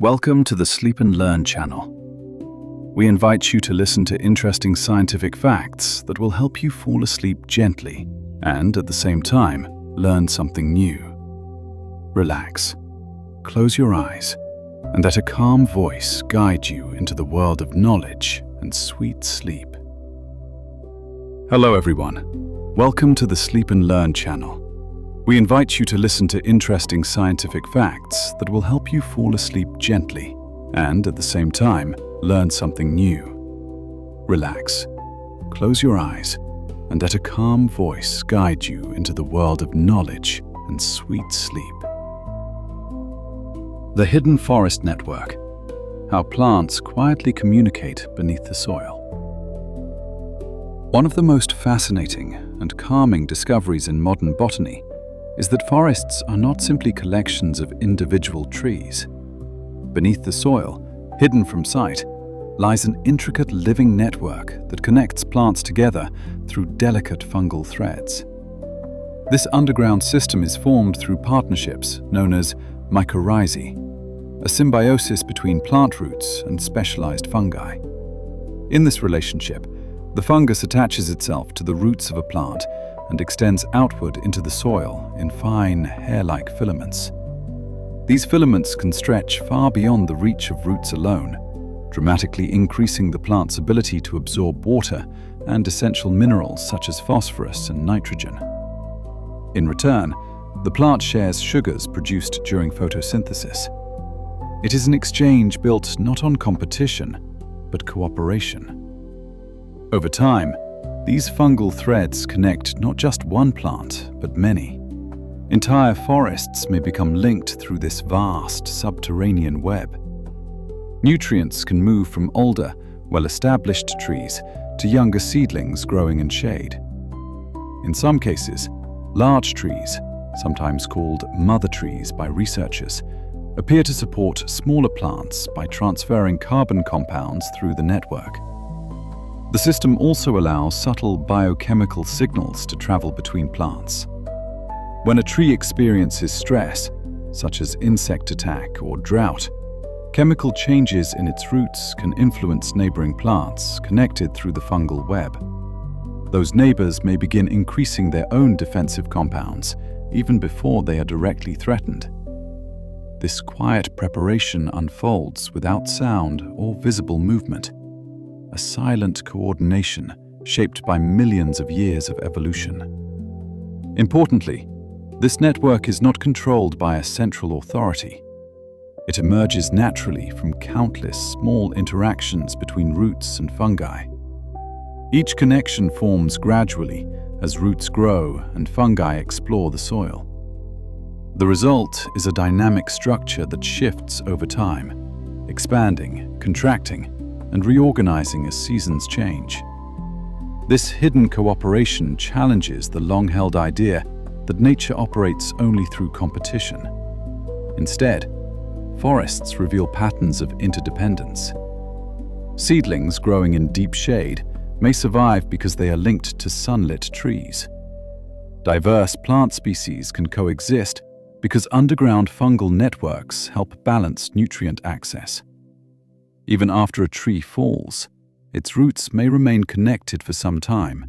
Welcome to the Sleep and Learn channel. We invite you to listen to interesting scientific facts that will help you fall asleep gently and, at the same time, learn something new. Relax, close your eyes, and let a calm voice guide you into the world of knowledge and sweet sleep. Hello everyone. Welcome to the Sleep and Learn channel. We invite you to listen to interesting scientific facts that will help you fall asleep gently and, at the same time, learn something new. Relax, close your eyes, and let a calm voice guide you into the world of knowledge and sweet sleep. The Hidden Forest Network: How Plants Quietly Communicate Beneath the Soil. One of the most fascinating and calming discoveries in modern botany is that forests are not simply collections of individual trees. Beneath the soil, hidden from sight, lies an intricate living network that connects plants together through delicate fungal threads. This underground system is formed through partnerships known as mycorrhizae, a symbiosis between plant roots and specialized fungi. In this relationship, the fungus attaches itself to the roots of a plant and extends outward into the soil in fine, hair-like filaments. These filaments can stretch far beyond the reach of roots alone, dramatically increasing the plant's ability to absorb water and essential minerals such as phosphorus and nitrogen. In return, the plant shares sugars produced during photosynthesis. It is an exchange built not on competition, but cooperation. Over time, these fungal threads connect not just one plant, but many. Entire forests may become linked through this vast subterranean web. Nutrients can move from older, well-established trees to younger seedlings growing in shade. In some cases, large trees, sometimes called mother trees by researchers, appear to support smaller plants by transferring carbon compounds through the network. The system also allows subtle biochemical signals to travel between plants. When a tree experiences stress, such as insect attack or drought, chemical changes in its roots can influence neighboring plants connected through the fungal web. Those neighbors may begin increasing their own defensive compounds even before they are directly threatened. This quiet preparation unfolds without sound or visible movement, a silent coordination shaped by millions of years of evolution. Importantly, this network is not controlled by a central authority. It emerges naturally from countless small interactions between roots and fungi. Each connection forms gradually as roots grow and fungi explore the soil. The result is a dynamic structure that shifts over time, expanding, contracting, and reorganizing as seasons change. This hidden cooperation challenges the long-held idea that nature operates only through competition. Instead, forests reveal patterns of interdependence. Seedlings growing in deep shade may survive because they are linked to sunlit trees. Diverse plant species can coexist because underground fungal networks help balance nutrient access. Even after a tree falls, its roots may remain connected for some time,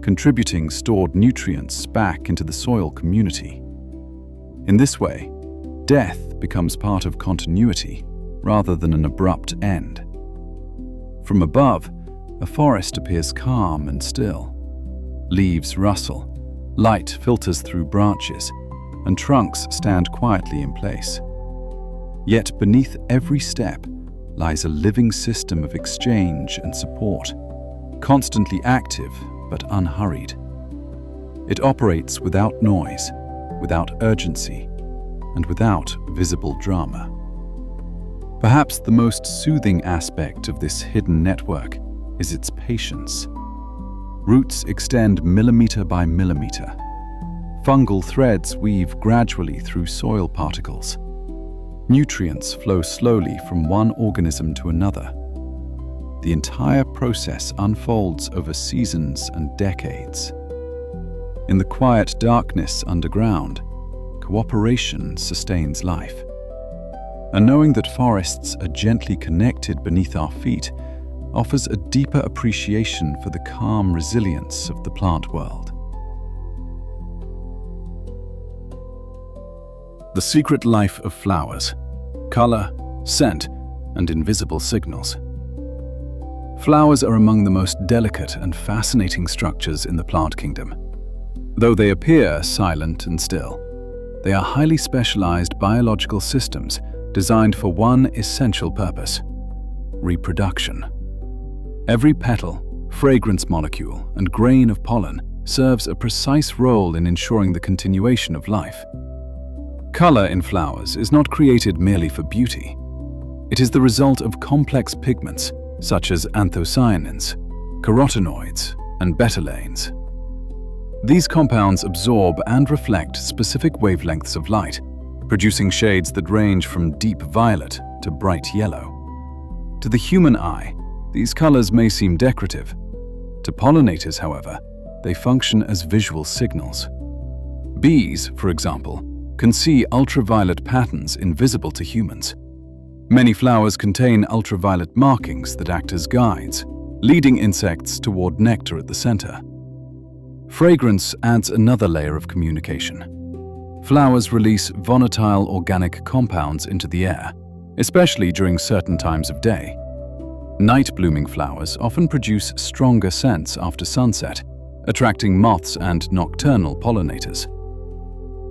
contributing stored nutrients back into the soil community. In this way, death becomes part of continuity rather than an abrupt end. From above, a forest appears calm and still. Leaves rustle, light filters through branches, and trunks stand quietly in place. Yet beneath every step lies a living system of exchange and support, constantly active but unhurried. It operates without noise, without urgency, and without visible drama. Perhaps the most soothing aspect of this hidden network is its patience. Roots extend millimeter by millimeter. Fungal threads weave gradually through soil particles. Nutrients flow slowly from one organism to another. The entire process unfolds over seasons and decades. In the quiet darkness underground, cooperation sustains life. and knowing that forests are gently connected beneath our feet offers a deeper appreciation for the calm resilience of the plant world. The secret life of flowers: color, scent, and invisible signals. Flowers are among the most delicate and fascinating structures in the plant kingdom. Though they appear silent and still, they are highly specialized biological systems designed for one essential purpose: reproduction. Every petal, fragrance molecule, and grain of pollen serves a precise role in ensuring the continuation of life. Color in flowers is not created merely for beauty. It is the result of complex pigments such as anthocyanins, carotenoids, and betalains. These compounds absorb and reflect specific wavelengths of light, producing shades that range from deep violet to bright yellow. To the human eye, these colors may seem decorative. To pollinators, however, they function as visual signals. Bees, for example, can see ultraviolet patterns invisible to humans. Many flowers contain ultraviolet markings that act as guides, leading insects toward nectar at the center. Fragrance adds another layer of communication. Flowers release volatile organic compounds into the air, especially during certain times of day. Night-blooming flowers often produce stronger scents after sunset, attracting moths and nocturnal pollinators.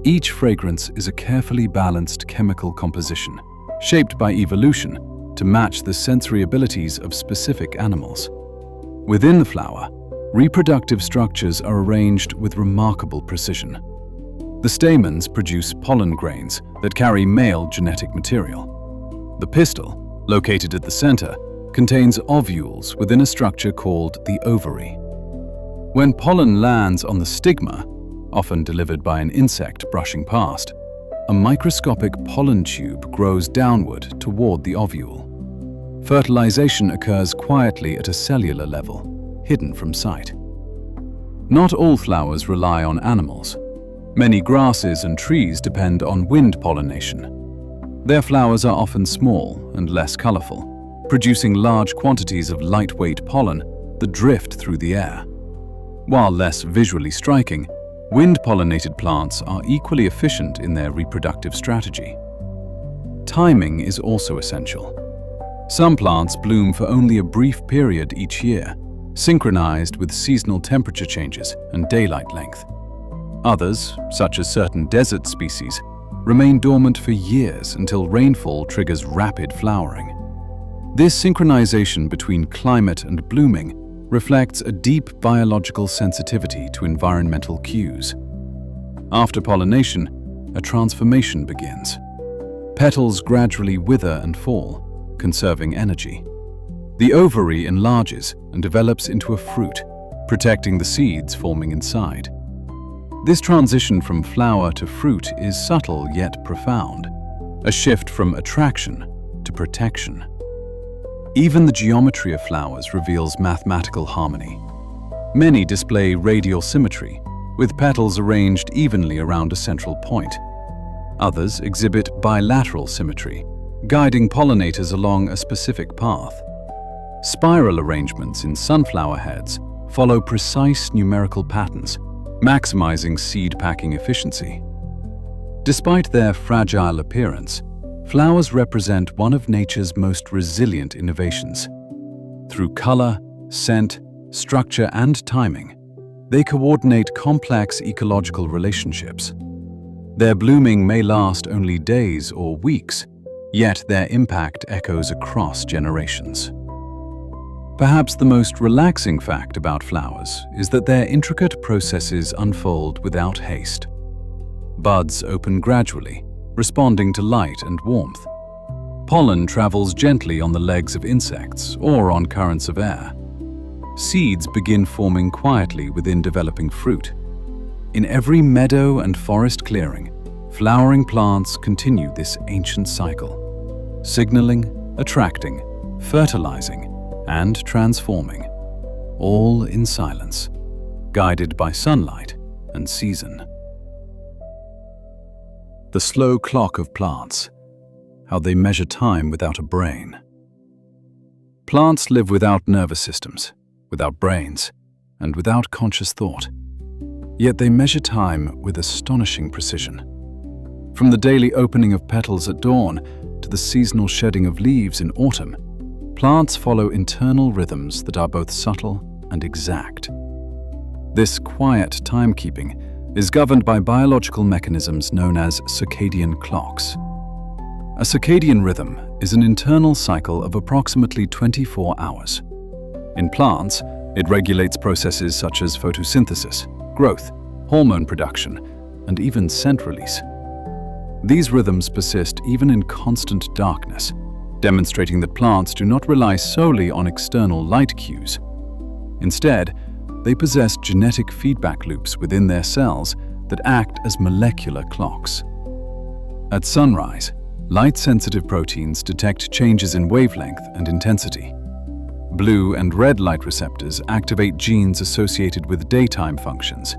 Each fragrance is a carefully balanced chemical composition, shaped by evolution to match the sensory abilities of specific animals. Within the flower, reproductive structures are arranged with remarkable precision. The stamens produce pollen grains that carry male genetic material. The pistil, located at the center, contains ovules within a structure called the ovary. When pollen lands on the stigma, often delivered by an insect brushing past, a microscopic pollen tube grows downward toward the ovule. Fertilization occurs quietly at a cellular level, hidden from sight. Not all flowers rely on animals. Many grasses and trees depend on wind pollination. Their flowers are often small and less colorful, producing large quantities of lightweight pollen that drift through the air. While less visually striking, wind-pollinated plants are equally efficient in their reproductive strategy. Timing is also essential. Some plants bloom for only a brief period each year, synchronized with seasonal temperature changes and daylight length. Others, such as certain desert species, remain dormant for years until rainfall triggers rapid flowering. This synchronization between climate and blooming reflects a deep biological sensitivity to environmental cues. After pollination, a transformation begins. Petals gradually wither and fall, conserving energy. The ovary enlarges and develops into a fruit, protecting the seeds forming inside. This transition from flower to fruit is subtle yet profound, a shift from attraction to protection. Even the geometry of flowers reveals mathematical harmony. Many display radial symmetry, with petals arranged evenly around a central point. Others exhibit bilateral symmetry, guiding pollinators along a specific path. Spiral arrangements in sunflower heads follow precise numerical patterns, maximizing seed packing efficiency. Despite their fragile appearance, flowers represent one of nature's most resilient innovations. Through color, scent, structure, and timing, they coordinate complex ecological relationships. Their blooming may last only days or weeks, yet their impact echoes across generations. Perhaps the most relaxing fact about flowers is that their intricate processes unfold without haste. Buds open gradually, responding to light and warmth. Pollen travels gently on the legs of insects or on currents of air. Seeds begin forming quietly within developing fruit. In every meadow and forest clearing, flowering plants continue this ancient cycle, signaling, attracting, fertilizing, and transforming, all in silence, guided by sunlight and season. The slow clock of plants. how they measure time without a brain. Plants live without nervous systems, without brains, and without conscious thought. Yet they measure time with astonishing precision. From the daily opening of petals at dawn to the seasonal shedding of leaves in autumn, plants follow internal rhythms that are both subtle and exact. This quiet timekeeping is governed by biological mechanisms known as circadian clocks. A circadian rhythm is an internal cycle of approximately 24 hours. In plants, it regulates processes such as photosynthesis, growth, hormone production, and even scent release. These rhythms persist even in constant darkness, demonstrating that plants do not rely solely on external light cues. Instead, they possess genetic feedback loops within their cells that act as molecular clocks. At sunrise, light-sensitive proteins detect changes in wavelength and intensity. Blue and red light receptors activate genes associated with daytime functions.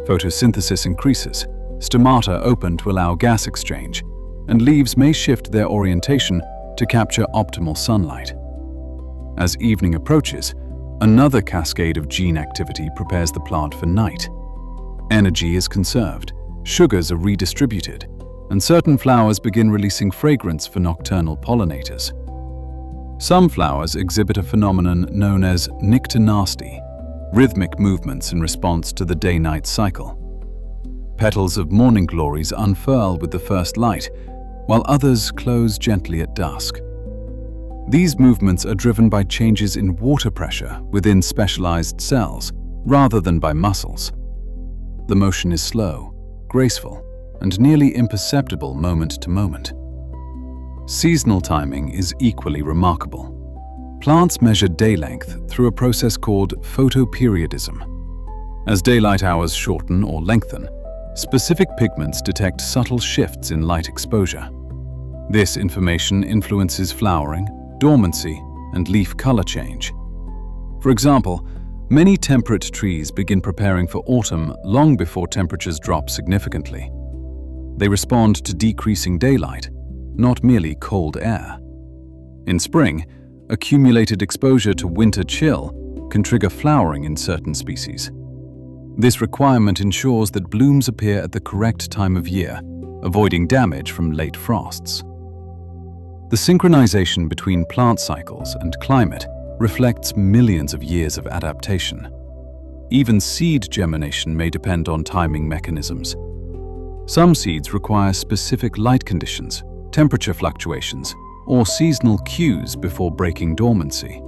Photosynthesis increases, stomata open to allow gas exchange, and leaves may shift their orientation to capture optimal sunlight. As evening approaches, another cascade of gene activity prepares the plant for night. Energy is conserved, sugars are redistributed, and certain flowers begin releasing fragrance for nocturnal pollinators. Some flowers exhibit a phenomenon known as nyctinasty, rhythmic movements in response to the day-night cycle. Petals of morning glories unfurl with the first light, while others close gently at dusk. These movements are driven by changes in water pressure within specialized cells, rather than by muscles. The motion is slow, graceful, and nearly imperceptible moment to moment. Seasonal timing is equally remarkable. Plants measure day length through a process called photoperiodism. As daylight hours shorten or lengthen, specific pigments detect subtle shifts in light exposure. This information influences flowering, dormancy, and leaf color change. For example, many temperate trees begin preparing for autumn long before temperatures drop significantly. They respond to decreasing daylight, not merely cold air. In spring, accumulated exposure to winter chill can trigger flowering in certain species. This requirement ensures that blooms appear at the correct time of year, avoiding damage from late frosts. The synchronization between plant cycles and climate reflects millions of years of adaptation. Even seed germination may depend on timing mechanisms. Some seeds require specific light conditions, temperature fluctuations, or seasonal cues before breaking dormancy.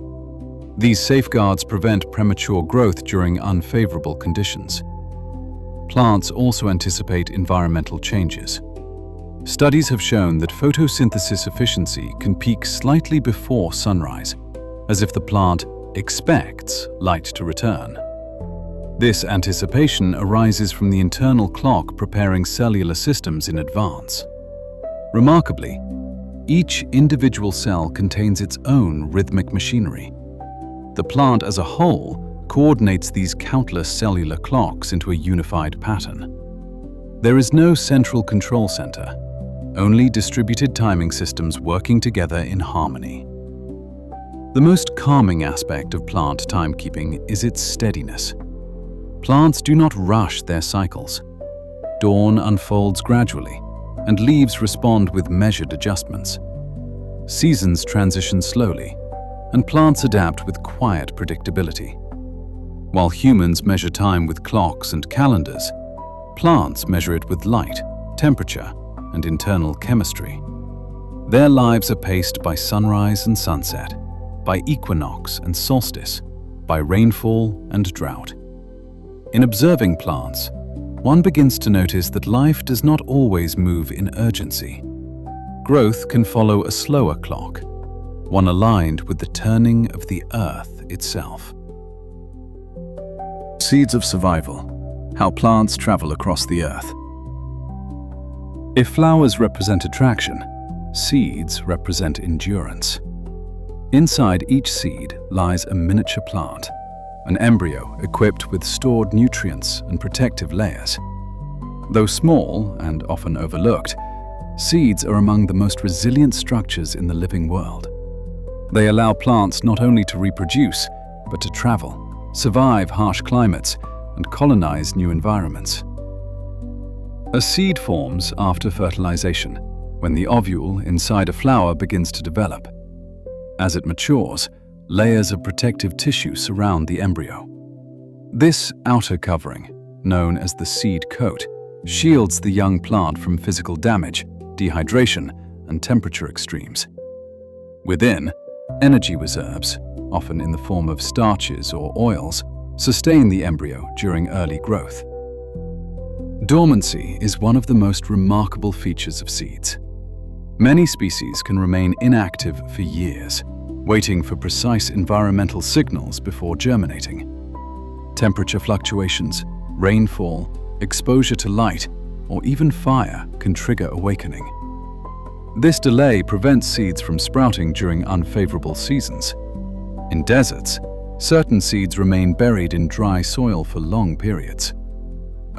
These safeguards prevent premature growth during unfavorable conditions. Plants also anticipate environmental changes. Studies have shown that photosynthesis efficiency can peak slightly before sunrise, as if the plant expects light to return. This anticipation arises from the internal clock preparing cellular systems in advance. Remarkably, each individual cell contains its own rhythmic machinery. The plant as a whole coordinates these countless cellular clocks into a unified pattern. There is no central control center, only distributed timing systems working together in harmony. The most calming aspect of plant timekeeping is its steadiness. Plants do not rush their cycles. Dawn unfolds gradually, and leaves respond with measured adjustments. Seasons transition slowly, and plants adapt with quiet predictability. While humans measure time with clocks and calendars, plants measure it with light, temperature, and internal chemistry. Their lives are paced by sunrise and sunset, by equinox and solstice, by rainfall and drought. In observing plants, one begins to notice that life does not always move in urgency. Growth can follow a slower clock, one aligned with the turning of the earth itself. Seeds of survival: how plants travel across the earth. If flowers represent attraction, seeds represent endurance. Inside each seed lies a miniature plant, an embryo equipped with stored nutrients and protective layers. Though small and often overlooked, seeds are among the most resilient structures in the living world. They allow plants not only to reproduce, but to travel, survive harsh climates, and colonize new environments. A seed forms after fertilization, when the ovule inside a flower begins to develop. As it matures, layers of protective tissue surround the embryo. This outer covering, known as the seed coat, shields the young plant from physical damage, dehydration, and temperature extremes. Within, energy reserves, often in the form of starches or oils, sustain the embryo during early growth. Dormancy is one of the most remarkable features of seeds. Many species can remain inactive for years, waiting for precise environmental signals before germinating. Temperature fluctuations, rainfall, exposure to light, or even fire can trigger awakening. This delay prevents seeds from sprouting during unfavorable seasons. In deserts, certain seeds remain buried in dry soil for long periods.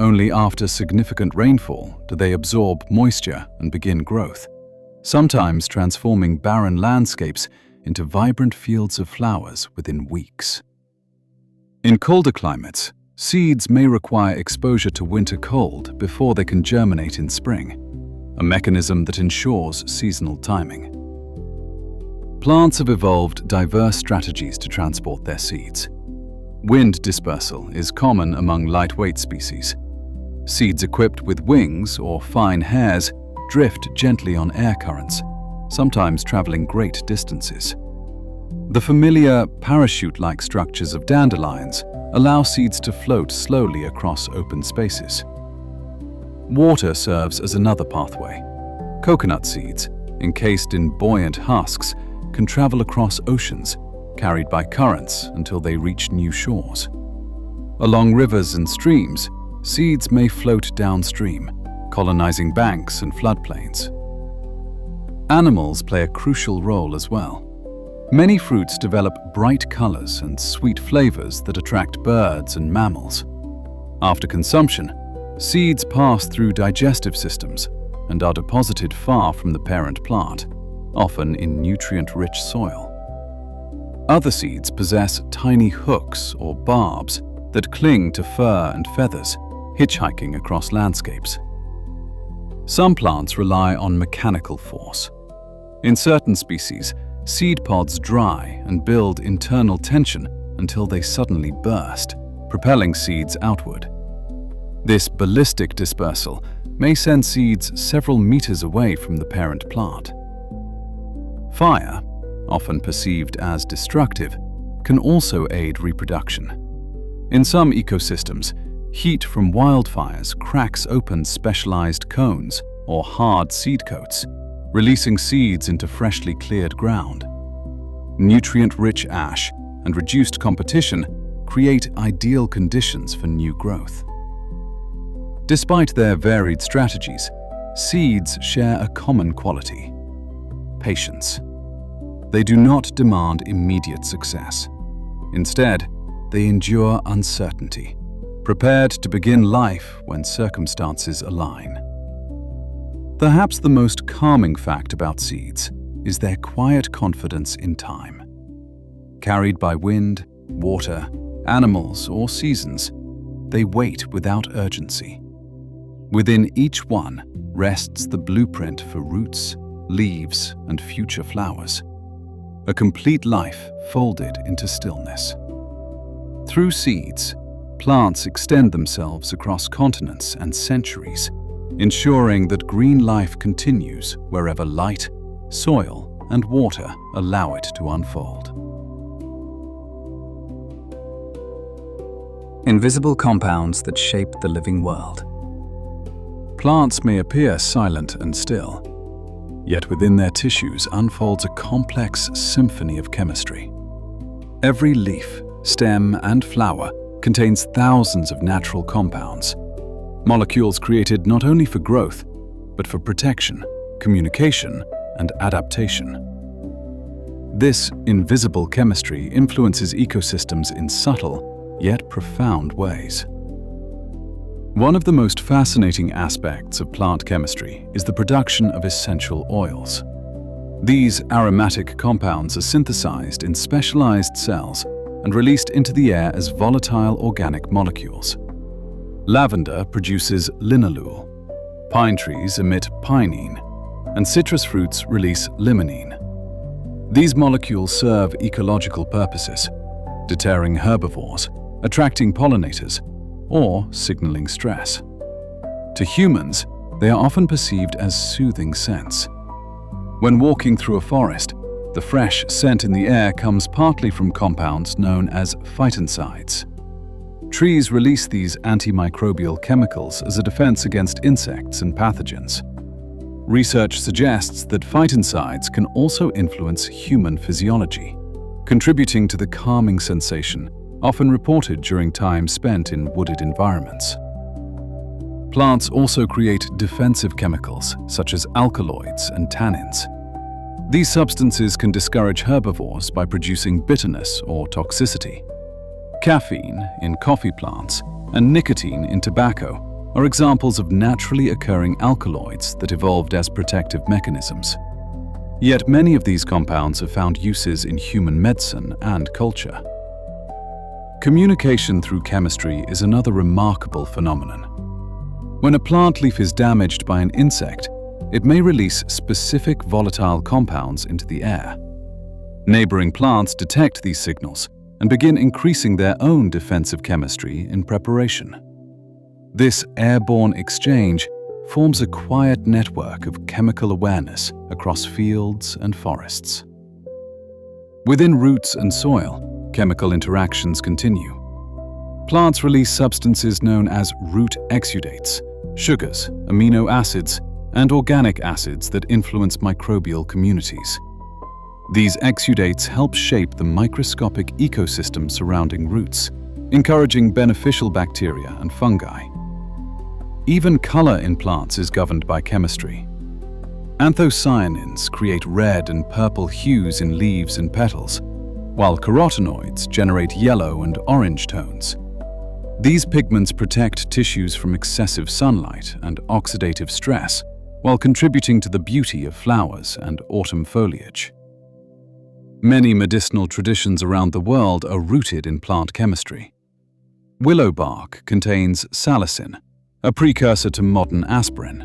Only after significant rainfall do they absorb moisture and begin growth, sometimes transforming barren landscapes into vibrant fields of flowers within weeks. In colder climates, seeds may require exposure to winter cold before they can germinate in spring, a mechanism that ensures seasonal timing. Plants have evolved diverse strategies to transport their seeds. Wind dispersal is common among lightweight species. Seeds equipped with wings or fine hairs drift gently on air currents, sometimes traveling great distances. The familiar parachute-like structures of dandelions allow seeds to float slowly across open spaces. Water serves as another pathway. Coconut seeds, encased in buoyant husks, can travel across oceans, carried by currents until they reach new shores. Along rivers and streams, seeds may float downstream, colonizing banks and floodplains. Animals play a crucial role as well. Many fruits develop bright colors and sweet flavors that attract birds and mammals. After consumption, seeds pass through digestive systems and are deposited far from the parent plant, often in nutrient-rich soil. Other seeds possess tiny hooks or barbs that cling to fur and feathers, hitchhiking across landscapes. Some plants rely on mechanical force. In certain species, seed pods dry and build internal tension until they suddenly burst, propelling seeds outward. This ballistic dispersal may send seeds several meters away from the parent plant. Fire, often perceived as destructive, can also aid reproduction. In some ecosystems, heat from wildfires cracks open specialized cones or hard seed coats, releasing seeds into freshly cleared ground. Nutrient-rich ash and reduced competition create ideal conditions for new growth. Despite their varied strategies, seeds share a common quality: patience. They do not demand immediate success. Instead, they endure uncertainty, prepared to begin life when circumstances align. Perhaps the most calming fact about seeds is their quiet confidence in time. Carried by wind, water, animals, or seasons, they wait without urgency. Within each one rests the blueprint for roots, leaves, and future flowers. A complete life folded into stillness. Through seeds, plants extend themselves across continents and centuries, ensuring that green life continues wherever light, soil, and water allow it to unfold. Invisible compounds that shape the living world. Plants may appear silent and still, yet within their tissues unfolds a complex symphony of chemistry. Every leaf, stem, and flower contains thousands of natural compounds, molecules created not only for growth, but for protection, communication, and adaptation. This invisible chemistry influences ecosystems in subtle, yet profound ways. One of the most fascinating aspects of plant chemistry is the production of essential oils. These aromatic compounds are synthesized in specialized cells and released into the air as volatile organic molecules. Lavender produces linalool, pine trees emit pinene, and citrus fruits release limonene. These molecules serve ecological purposes, deterring herbivores, attracting pollinators, or signaling stress. To humans, they are often perceived as soothing scents. When walking through a forest, the fresh scent in the air comes partly from compounds known as phytoncides. Trees release these antimicrobial chemicals as a defense against insects and pathogens. Research suggests that phytoncides can also influence human physiology, contributing to the calming sensation often reported during time spent in wooded environments. Plants also create defensive chemicals such as alkaloids and tannins. These substances can discourage herbivores by producing bitterness or toxicity. Caffeine in coffee plants and nicotine in tobacco are examples of naturally occurring alkaloids that evolved as protective mechanisms. Yet many of these compounds have found uses in human medicine and culture. Communication through chemistry is another remarkable phenomenon. When a plant leaf is damaged by an insect, it may release specific volatile compounds into the air. Neighboring plants detect these signals and begin increasing their own defensive chemistry in preparation. This airborne exchange forms a quiet network of chemical awareness across fields and forests. Within roots and soil, chemical interactions continue. Plants release substances known as root exudates, sugars, amino acids, and organic acids that influence microbial communities. These exudates help shape the microscopic ecosystem surrounding roots, encouraging beneficial bacteria and fungi. Even color in plants is governed by chemistry. Anthocyanins create red and purple hues in leaves and petals, while carotenoids generate yellow and orange tones. These pigments protect tissues from excessive sunlight and oxidative stress, while contributing to the beauty of flowers and autumn foliage. Many medicinal traditions around the world are rooted in plant chemistry. Willow bark contains salicin, a precursor to modern aspirin.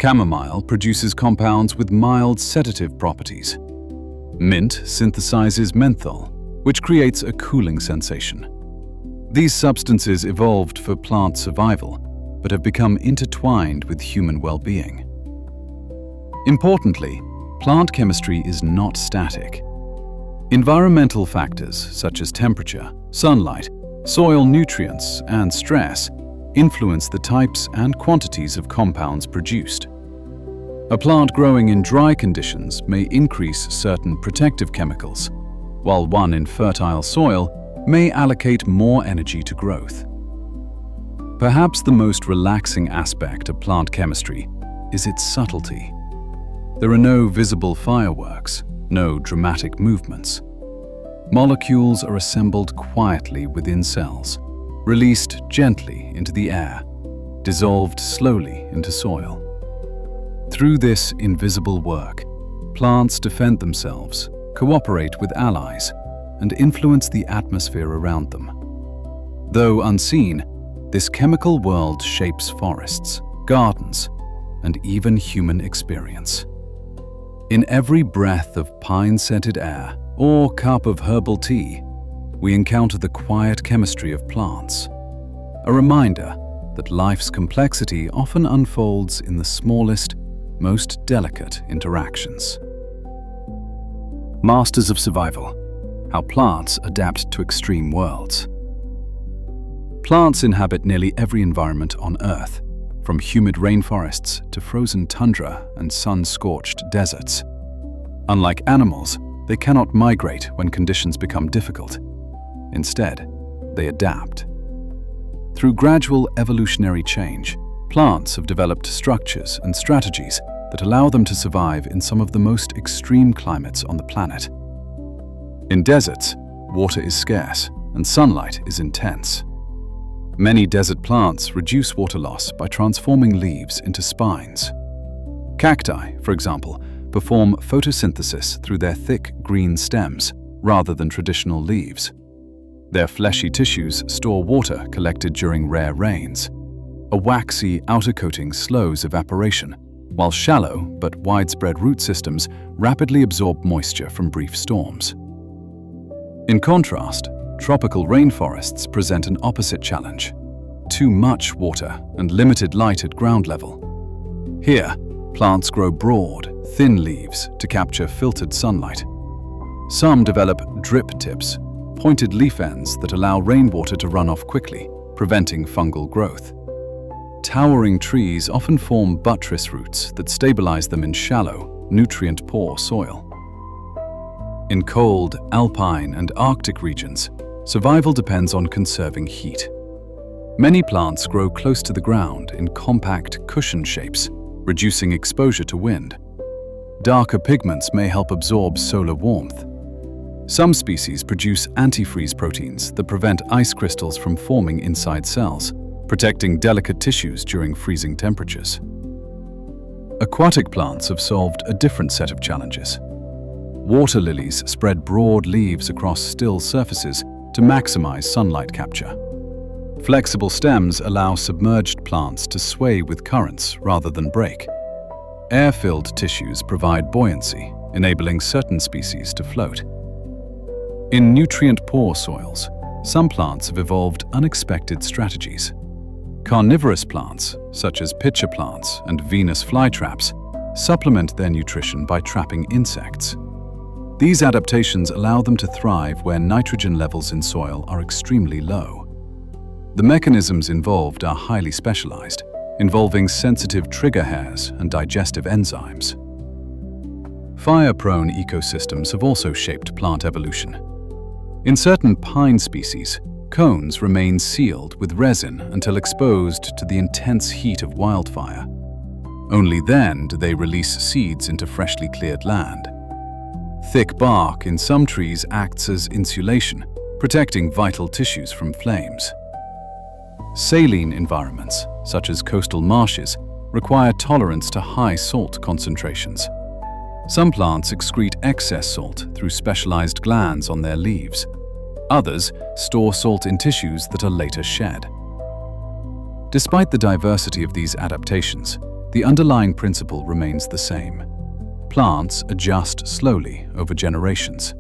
Chamomile produces compounds with mild sedative properties. Mint synthesizes menthol, which creates a cooling sensation. These substances evolved for plant survival, but have become intertwined with human well-being. Importantly, plant chemistry is not static. Environmental factors such as temperature, sunlight, soil nutrients, and stress influence the types and quantities of compounds produced. A plant growing in dry conditions may increase certain protective chemicals, while one in fertile soil may allocate more energy to growth. Perhaps the most relaxing aspect of plant chemistry is its subtlety. There are no visible fireworks, no dramatic movements. Molecules are assembled quietly within cells, released gently into the air, dissolved slowly into soil. Through this invisible work, plants defend themselves, cooperate with allies, and influence the atmosphere around them. Though unseen, this chemical world shapes forests, gardens, and even human experience. In every breath of pine-scented air or cup of herbal tea, we encounter the quiet chemistry of plants, a reminder that life's complexity often unfolds in the smallest, most delicate interactions. Masters of survival: how plants adapt to extreme worlds. Plants inhabit nearly every environment on Earth, from humid rainforests to frozen tundra and sun-scorched deserts. Unlike animals, they cannot migrate when conditions become difficult. Instead, they adapt. Through gradual evolutionary change, plants have developed structures and strategies that allow them to survive in some of the most extreme climates on the planet. In deserts, water is scarce and sunlight is intense. Many desert plants reduce water loss by transforming leaves into spines. Cacti, for example, perform photosynthesis through their thick green stems rather than traditional leaves. Their fleshy tissues store water collected during rare rains. A waxy outer coating slows evaporation, while shallow but widespread root systems rapidly absorb moisture from brief storms. In contrast, tropical rainforests present an opposite challenge: too much water and limited light at ground level. Here, plants grow broad, thin leaves to capture filtered sunlight. Some develop drip tips, pointed leaf ends that allow rainwater to run off quickly, preventing fungal growth. Towering trees often form buttress roots that stabilize them in shallow, nutrient-poor soil. In cold, alpine and Arctic regions, survival depends on conserving heat. Many plants grow close to the ground in compact cushion shapes, reducing exposure to wind. Darker pigments may help absorb solar warmth. Some species produce antifreeze proteins that prevent ice crystals from forming inside cells, protecting delicate tissues during freezing temperatures. Aquatic plants have solved a different set of challenges. Water lilies spread broad leaves across still surfaces to maximize sunlight capture. Flexible stems allow submerged plants to sway with currents rather than break. Air-filled tissues provide buoyancy, enabling certain species to float. In nutrient-poor soils, some plants have evolved unexpected strategies. Carnivorous plants, such as pitcher plants and Venus flytraps, supplement their nutrition by trapping insects. These adaptations allow them to thrive where nitrogen levels in soil are extremely low. The mechanisms involved are highly specialized, involving sensitive trigger hairs and digestive enzymes. Fire-prone ecosystems have also shaped plant evolution. In certain pine species, cones remain sealed with resin until exposed to the intense heat of wildfire. Only then do they release seeds into freshly cleared land. Thick bark in some trees acts as insulation, protecting vital tissues from flames. Saline environments, such as coastal marshes, require tolerance to high salt concentrations. Some plants excrete excess salt through specialized glands on their leaves. Others store salt in tissues that are later shed. Despite the diversity of these adaptations, the underlying principle remains the same. Plants adjust slowly over generations.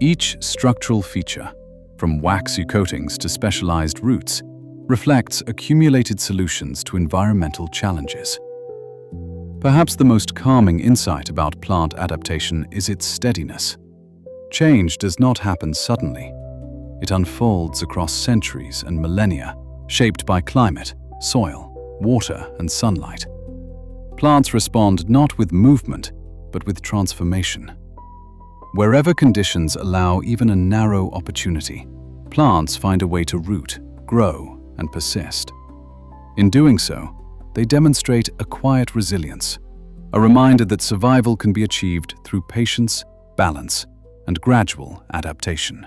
Each structural feature, from waxy coatings to specialized roots, reflects accumulated solutions to environmental challenges. Perhaps the most calming insight about plant adaptation is its steadiness. Change does not happen suddenly. It unfolds across centuries and millennia, shaped by climate, soil, water, and sunlight. Plants respond not with movement, but with transformation. Wherever conditions allow even a narrow opportunity, plants find a way to root, grow, and persist. In doing so, they demonstrate a quiet resilience, a reminder that survival can be achieved through patience, balance, and gradual adaptation.